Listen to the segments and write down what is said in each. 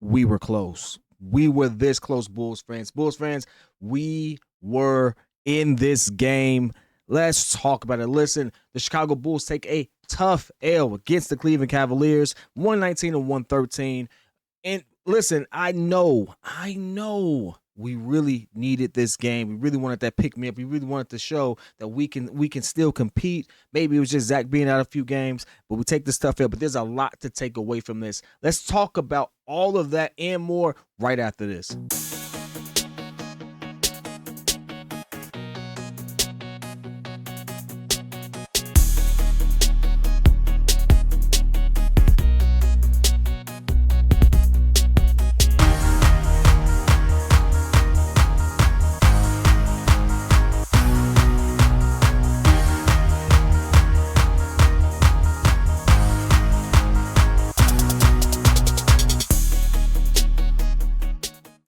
we were close. We were this close, Bulls fans. Bulls fans, we were in this game. Let's talk about it. Listen, the Chicago Bulls take a tough L against the Cleveland Cavaliers, 119-113. And listen, I know we really needed this game. We really wanted that pick me up. We really wanted to show that we can still compete. Maybe it was just Zach being out a few games, but we take this stuff out. But there's a lot to take away from this. Let's talk about all of that and more right after this.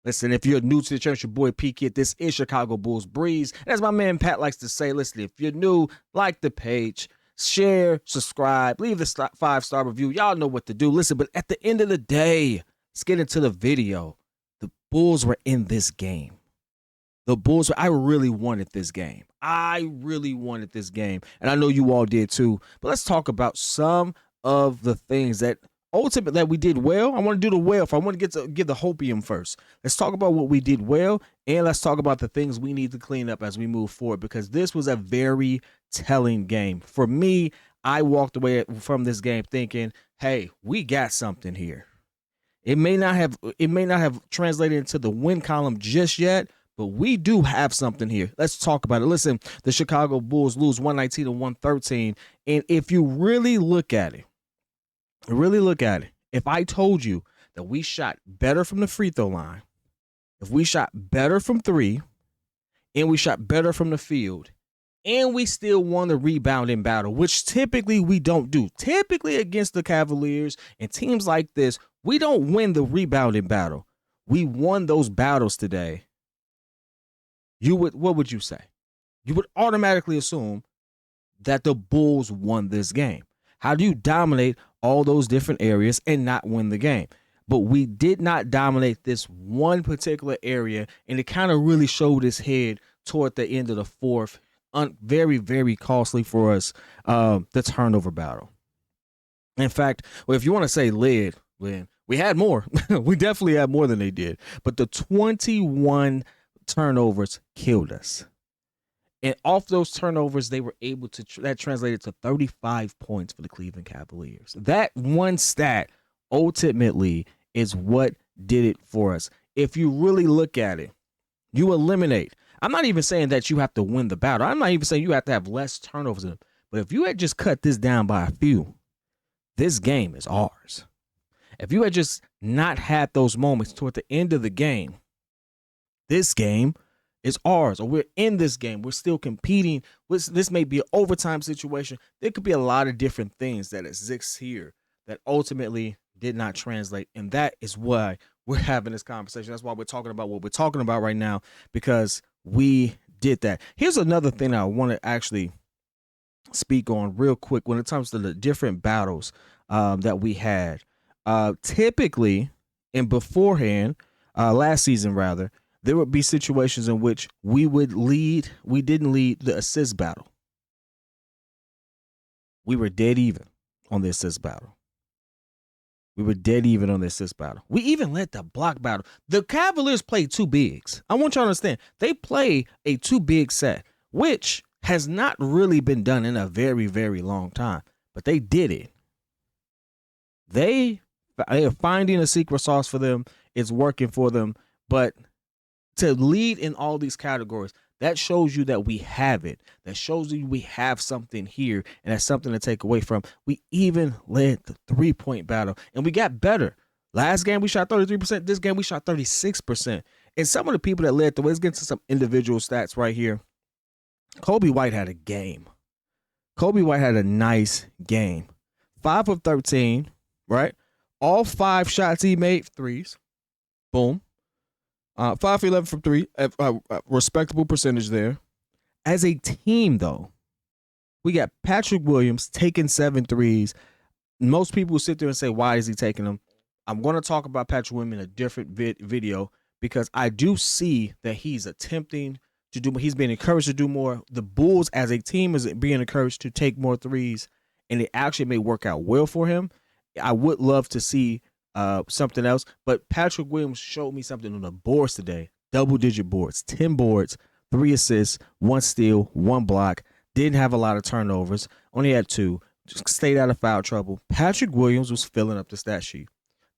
Listen, if you're new to the channel, it's your boy P Kid. This is Chicago Bulls Breeze. And as my man Pat likes to say, listen, if you're new, like the page, share, subscribe, leave the 5-star review. Y'all know what to do. Listen, but at the end of the day, let's get into the video. The Bulls were in this game. I really wanted this game. And I know you all did too. But let's talk about some of the things that ultimately that we did well. I want to do the well. I want to give the hopium first. Let's talk about what we did well, and let's talk about the things we need to clean up as we move forward, because this was a very telling game. For me, I walked away from this game thinking, hey, we got something here. It may not have translated into the win column just yet, but we do have something here. Let's talk about it. Listen, the Chicago Bulls lose 119-113, and if you really look at it, if I told you that we shot better from the free throw line, if we shot better from three, and we shot better from the field, and we still won the rebounding battle, which typically we don't do. Typically against the Cavaliers and teams like this, we don't win the rebounding battle. We won those battles today. What would you say? You would automatically assume that the Bulls won this game. How do you dominate all those different areas and not win the game? But we did not dominate this one particular area, and it kind of really showed its head toward the end of the fourth. Very, very costly for us, the turnover battle. In fact, well, if you want to say led, we had more. We definitely had more than they did. But the 21 turnovers killed us. And off those turnovers, they were able to, that translated to 35 points for the Cleveland Cavaliers. That one stat ultimately is what did it for us. If you really look at it, you eliminate. I'm not even saying that you have to win the battle. I'm not even saying you have to have less turnovers in them. But if you had just cut this down by a few, this game is ours. If you had just not had those moments toward the end of the game, this game is ours, or we're in this game. We're still competing. This may be an overtime situation. There could be a lot of different things that exist here that ultimately did not translate. And that is why we're having this conversation. That's why we're talking about what we're talking about right now, because we did that. Here's another thing I want to actually speak on real quick when it comes to the different battles that we had. Typically, and beforehand, last season rather, there would be situations in which we didn't lead the assist battle. We were dead even on the assist battle. We even led the block battle. The Cavaliers played two bigs. I want you to understand. They play a two big set, which has not really been done in a very, very long time. But they did it. They are finding a secret sauce for them. It's working for them. But to lead in all these categories, that shows you that we have it. That shows you we have something here, and that's something to take away from. We even led the three-point battle, and we got better. Last game, we shot 33%. This game, we shot 36%. And some of the people that led the way, let's get into some individual stats right here. Kobe White had a game. Kobe White had a nice game. 5 of 13, right? All 5 shots he made, threes. Boom. 5 for 11 from 3, respectable percentage there. As a team, though, we got Patrick Williams taking 7 threes. Most people sit there and say, why is he taking them? I'm going to talk about Patrick Williams in a different video because I do see that he's attempting to do. He's being encouraged to do more. The Bulls as a team is being encouraged to take more threes, and it actually may work out well for him. I would love to see something else, but Patrick Williams showed me something on the boards today. Double-digit boards, 10 boards, 3 assists, 1 steal, 1 block. Didn't have a lot of turnovers. Only had 2. Just stayed out of foul trouble. Patrick Williams was filling up the stat sheet.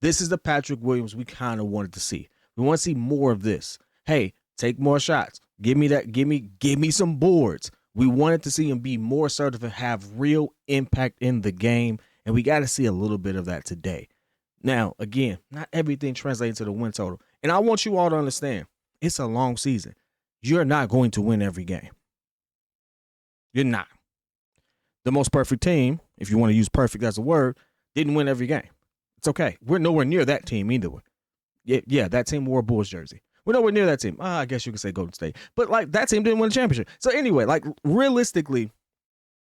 This is the Patrick Williams we kind of wanted to see. We want to see more of this. Hey, take more shots. Give me that. Give me some boards. We wanted to see him be more assertive and have real impact in the game, and we got to see a little bit of that today. Now, again, not everything translates to the win total. And I want you all to understand, it's a long season. You're not going to win every game. You're not. The most perfect team, if you want to use perfect as a word, didn't win every game. It's okay. We're nowhere near that team either. Yeah, that team wore a Bulls jersey. We're nowhere near that team. I guess you could say Golden State. But, like, that team didn't win the championship. So, anyway, like, realistically, you're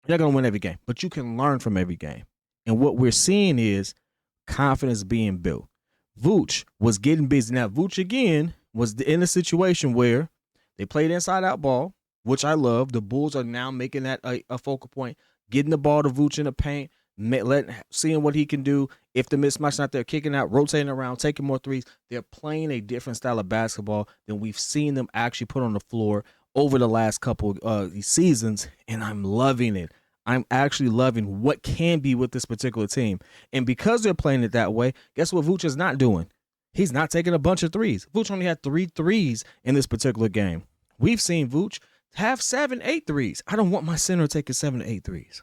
not going to win every game. But you can learn from every game. And what we're seeing is confidence being built. Vooch was getting busy. Now, Vooch, again, was in a situation where they played inside-out ball, which I love. The Bulls are now making that a focal point, getting the ball to Vooch in the paint, seeing what he can do. If the mismatch's not there, kicking out, rotating around, taking more threes. They're playing a different style of basketball than we've seen them actually put on the floor over the last couple seasons, and I'm loving it. I'm actually loving what can be with this particular team. And because they're playing it that way, guess what Vooch is not doing? He's not taking a bunch of threes. Vooch only had 3 threes in this particular game. We've seen Vooch have 7, 8 threes. I don't want my center taking 7 to 8 threes.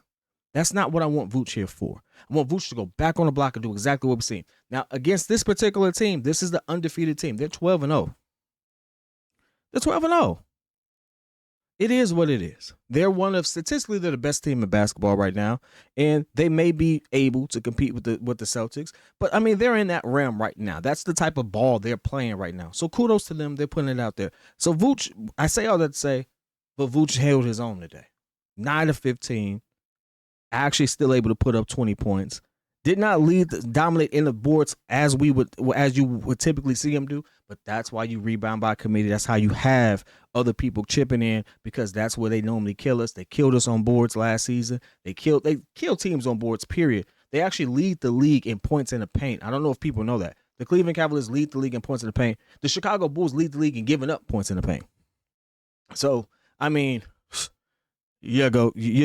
That's not what I want Vooch here for. I want Vooch to go back on the block and do exactly what we've seen. Now, against this particular team, this is the undefeated team. They're 12-0. They're 12-0. It is what it is. Statistically, they're the best team in basketball right now, and they may be able to compete with the Celtics. But, I mean, they're in that realm right now. That's the type of ball they're playing right now. So kudos to them. They're putting it out there. So Vooch, I say all that to say, but Vooch held his own today. 9 of 15. Actually still able to put up 20 points. Did not dominate in the boards as you would typically see him do, but that's why you rebound by committee. That's how you have other people chipping in, because that's where they normally kill us. They killed us on boards last season. They killed teams on boards, period. They actually lead the league in points in the paint. I don't know if people know that. The Cleveland Cavaliers lead the league in points in the paint. The Chicago Bulls lead the league in giving up points in the paint. So, I mean, you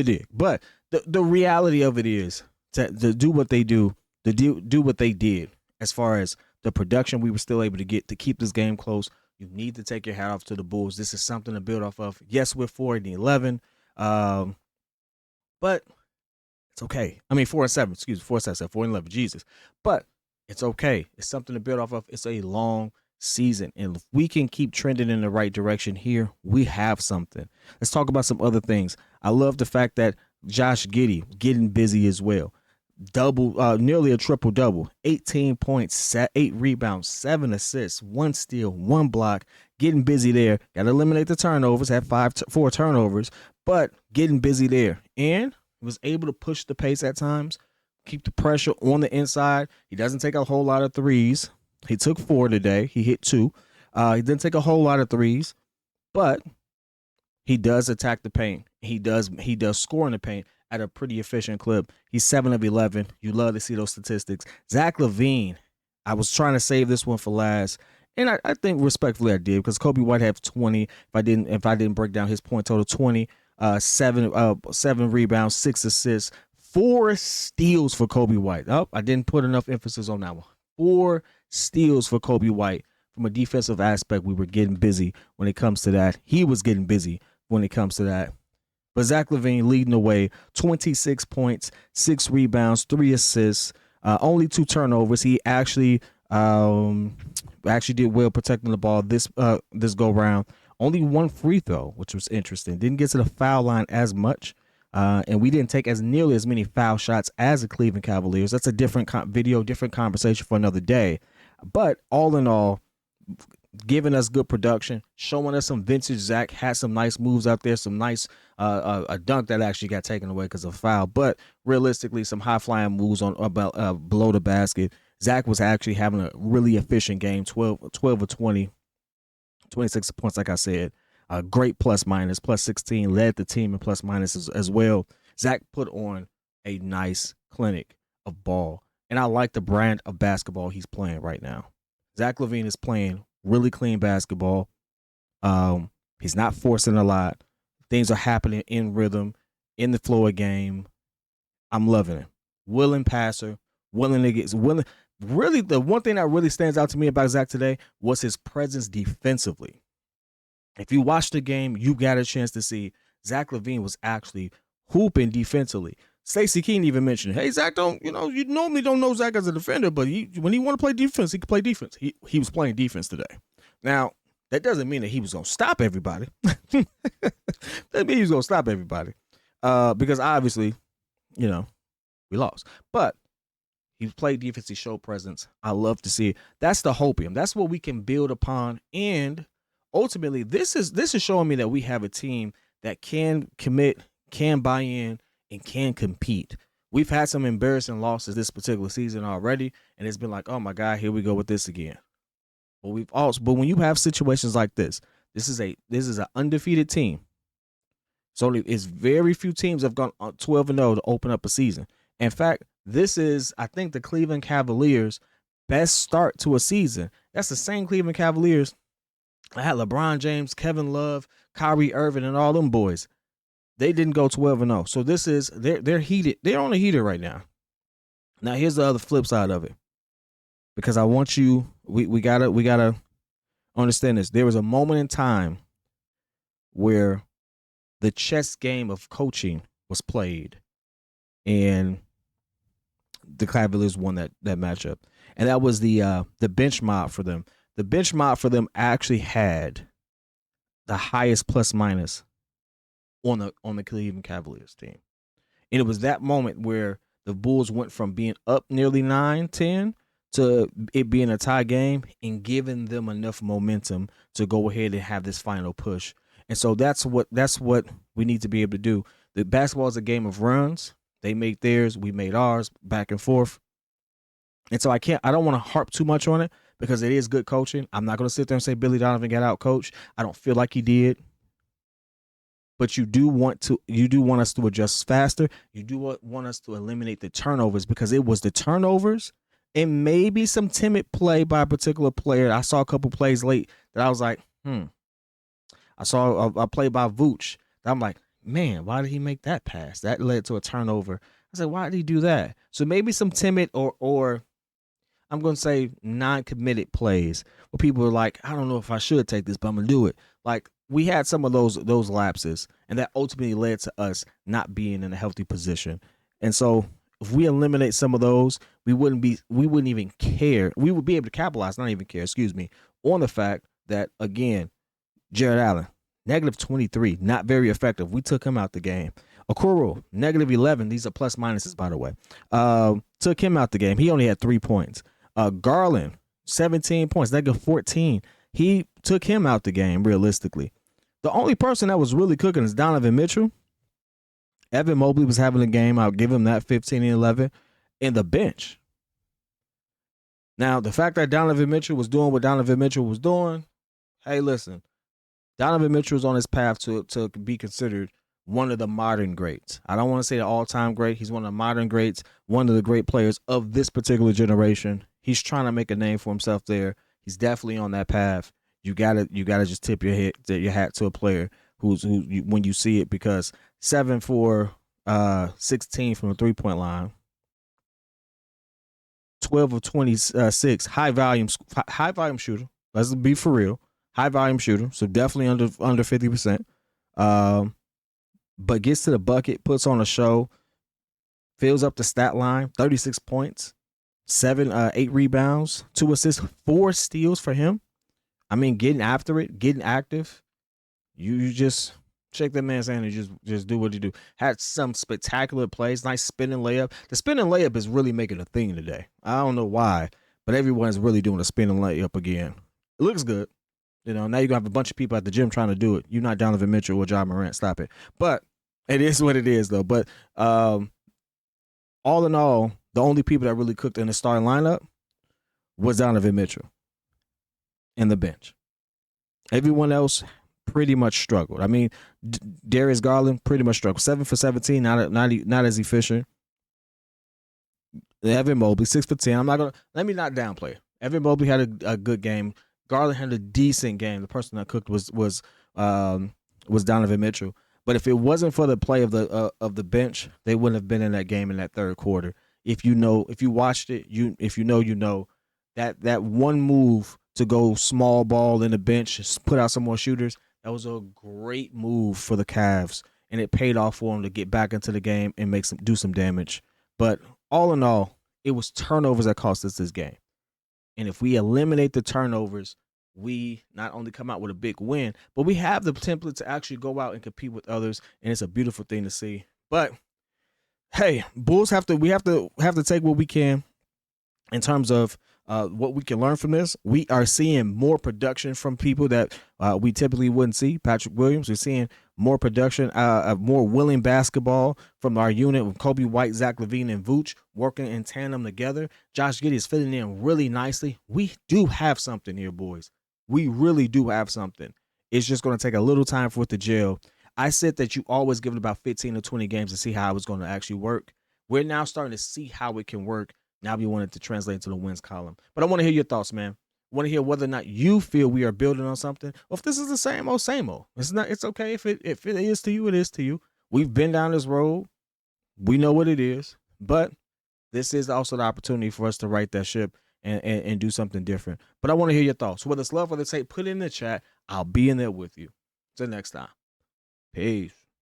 dig. But the reality of it is to do what they do, do what they did as far as the production we were still able to get to keep this game close. You need to take your hat off to the Bulls. This is something to build off of. Yes, we're 4-11, but it's okay. I mean, 4-7. Excuse me, 4-7, 4-11. Jesus, but it's okay. It's something to build off of. It's a long season, and if we can keep trending in the right direction here, we have something. Let's talk about some other things. I love the fact that Josh Giddey getting busy as well. Nearly a triple-double. 18 points, 8 rebounds, 7 assists, 1 steal, 1 block. Getting busy there. Got to eliminate the turnovers. Had 4 turnovers, but getting busy there. And was able to push the pace at times, keep the pressure on the inside. He doesn't take a whole lot of threes. He took 4 today. He hit 2. He didn't take a whole lot of threes, but he does attack the paint. He does score in the paint at a pretty efficient clip. He's 7 of 11. You love to see those statistics. Zach LaVine, I was trying to save this one for last, and I think respectfully I did, because Kobe White had 20. If I didn't break down his point total, 20, 7 rebounds, 6 assists, 4 steals for Kobe White. Oh, I didn't put enough emphasis on that one. 4 steals for Kobe White. From a defensive aspect, we were getting busy when it comes to that. He was getting busy when it comes to that. But Zach LaVine leading the way, 26 points, 6 rebounds, 3 assists, only 2 turnovers. He actually did well protecting the ball this go round. Only 1 free throw, which was interesting. Didn't get to the foul line as much, and we didn't take nearly as many foul shots as the Cleveland Cavaliers. That's a different video, different conversation for another day. But all in all, giving us good production, showing us some vintage Zach, had some nice moves out there, some nice a dunk that actually got taken away because of a foul, but realistically some high flying moves on about below the basket. Zach was actually having a really efficient game, 12 of 20, 26 points, like I said. A great plus minus, plus 16, led the team in plus minus as well. Zach put on a nice clinic of ball. And I like the brand of basketball he's playing right now. Zach LaVine is playing really clean basketball. He's not forcing a lot. Things are happening in rhythm, in the flow of game. I'm loving it. Willing passer, willing to get willing. Really, the one thing that really stands out to me about Zach today was his presence defensively. If you watch the game, you got a chance to see Zach LaVine was actually hooping defensively. Stacey Keene even mentioned, hey, Zach, you normally don't know Zach as a defender, but when he want to play defense, he can play defense. He was playing defense today. Now, that doesn't mean that he was going to stop everybody. That means he was going to stop everybody. Because obviously, we lost. But he played defense, he showed presence. I love to see it. That's the hopium. That's what we can build upon. And ultimately, this is showing me that we have a team that can commit, can buy in, and can compete. We've had some embarrassing losses this particular season already, and it's been like, oh my God, here we go with this again. But when you have situations like this is an undefeated team. It's very few teams have gone 12-0 to open up a season. In fact, this is, I think, the Cleveland Cavaliers' best start to a season. That's the same Cleveland Cavaliers I had LeBron James, Kevin Love, Kyrie Irving, and all them boys. They didn't go 12-0. So this is they're heated. They're on a heater right now. Now here's the other flip side of it. Because I want you, we gotta understand this. There was a moment in time where the chess game of coaching was played, and the Cavaliers won that matchup. And that was the bench mob for them. The bench mob for them actually had the highest plus minus on the Cleveland Cavaliers team. And it was that moment where the Bulls went from being up nearly 9-10 to it being a tie game and giving them enough momentum to go ahead and have this final push. And so that's what we need to be able to do. The basketball is a game of runs. They made theirs, we made ours, back and forth. And so I don't want to harp too much on it because it is good coaching. I'm not going to sit there and say Billy Donovan got out coached. I don't feel like he did. But you do want us to adjust faster. You do want us to eliminate the turnovers because it was the turnovers and maybe some timid play by a particular player. I saw a couple plays late that I was like, I saw a play by Vooch that I'm like, man, why did he make that pass? That led to a turnover. I said, why did he do that? So maybe some timid or I'm going to say non-committed plays where people are like, I don't know if I should take this, but I'm going to do it. Like we had some of those lapses, and that ultimately led to us not being in a healthy position. And so if we eliminate some of those, we wouldn't even care. We would be able to capitalize, not even care, on the fact that, again, Jared Allen, -23, not very effective. We took him out the game. Okoro, -11. These are plus minuses, by the way. Took him out the game. He only had 3 points. Garland, 17 points, -14. He took him out the game, realistically. The only person that was really cooking is Donovan Mitchell. Evan Mobley was having a game. I'll give him that, 15 and 11. And the bench. Now, the fact that Donovan Mitchell was doing what Donovan Mitchell was doing, hey, listen, Donovan Mitchell is on his path to be considered one of the modern greats. I don't want to say the all-time great. He's one of the modern greats, one of the great players of this particular generation. He's trying to make a name for himself there. He's definitely on that path. You gotta just tip your hat to a player when you see it, because 7 for 16 from the 3-point line, 12 of 26, high volume shooter. Let's be for real. High volume shooter, so definitely under 50%. But gets to the bucket, puts on a show, fills up the stat line, 36 points, 8 rebounds, 2 assists, 4 steals for him. I mean, getting after it, getting active. You just shake that man's hand and just do what you do. Had some spectacular plays, nice spinning layup. The spinning layup is really making a thing today. I don't know why, but everyone's really doing a spinning layup again. It looks good. Now you're going to have a bunch of people at the gym trying to do it. You're not Donovan Mitchell or Ja Morant. Stop it. But it is what it is, though. But all in all, the only people that really cooked in the starting lineup was Donovan Mitchell and the bench. Everyone else pretty much struggled. I mean, Darius Garland pretty much struggled. 7 for 17, not as efficient. Evan Mobley, 6 for 10. Let me not downplay. Evan Mobley had a good game. Garland had a decent game. The person that cooked was Donovan Mitchell. But if it wasn't for the play of the bench, they wouldn't have been in that game in that third quarter. If you watched it, if you know that one move to go small ball in the bench, put out some more shooters, that was a great move for the Cavs, and it paid off for them to get back into the game and do some damage. But all in all, it was turnovers that cost us this game. And if we eliminate the turnovers, we not only come out with a big win, but we have the template to actually go out and compete with others, and it's a beautiful thing to see. But hey, Bulls have to take what we can in terms of what we can learn from this. We are seeing more production from people that we typically wouldn't see. Patrick Williams, we're seeing more production, more willing basketball from our unit with Kobe White, Zach LaVine, and Vooch working in tandem together. Josh Giddey is fitting in really nicely. We do have something here, boys. We really do have something. It's just going to take a little time for it to gel. I said that you always give it about 15 to 20 games to see how it was going to actually work. We're now starting to see how it can work. Now we want it to translate into the wins column. But I want to hear your thoughts, man. I want to hear whether or not you feel we are building on something, or if this is the same old, same old. It's okay if it is to you, it is to you. We've been down this road. We know what it is. But this is also the opportunity for us to right that ship and do something different. But I want to hear your thoughts. Whether it's love or it's hate, put it in the chat. I'll be in there with you. Till next time. Peace.